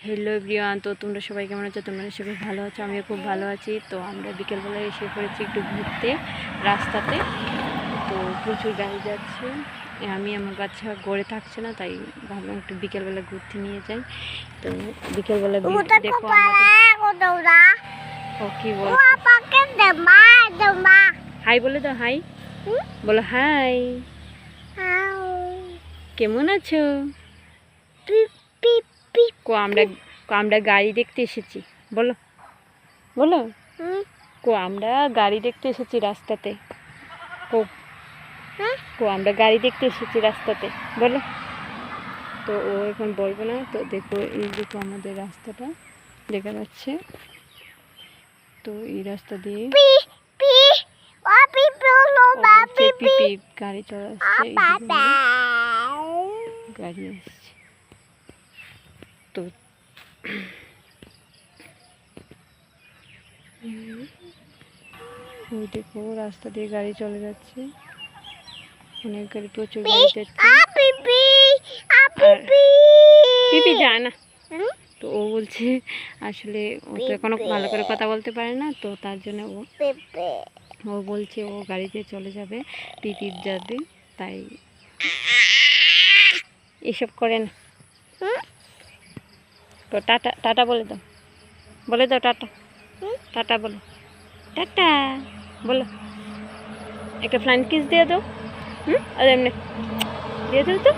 Hello everyone, তো তোমরা সবাই কেমন আছো? তোমরা সবাই ভালো আছো, আমিও খুব ভালো আছি। তো আমরা বিকেলবেলায় এসে পড়েছি একটু ঘুরতে রাস্তাতে। তো প্রচুর গাড়ি যাচ্ছে, আমি আমার বাচ্চা গড়ে থাকছে না, তাই ভাবলাম একটু বিকেলবেলা ঘুরতে নিয়ে যাই। তো বিকেলবেলা দেখো ও কি বল, হাই বলে দাও, হাই বলো, হাই কেমন আছো? আমরা গাড়ি দেখতে এসেছি, বলো বলো। আমরা গাড়ি দেখতে এসেছি রাস্তাতে। আমরা গাড়ি দেখতে এসেছি রাস্তাতে, বলো। তো ও এখন বলবো না। তো দেখো, এই দেখো আমাদের রাস্তাটা দেখা যাচ্ছে। তো এই রাস্তা দিয়ে গাড়ি চলে আসছে, গাড়ি আসছে। তো ওই দেখো রাস্তা দিয়ে গাড়ি চলে যাচ্ছে, অনেক গাড়ি, প্রচুর গাড়ি যাচ্ছে। পিপি যায় না। তো ও বলছে, আসলে ও তো এখনো ভালো করে কথা বলতে পারে না, তো তার জন্য ও বলছে ও গাড়িতে চলে যাবে, পিপির যাবে, তাই এসব করে না। তো টাটা টাটা বলে দাও, বলে দাও টাটা, টাটা বলো, টাটা বলো, একটা ফ্লাইং কিস দিয়ে দাও। আর এমনি দিয়ে দাও তো।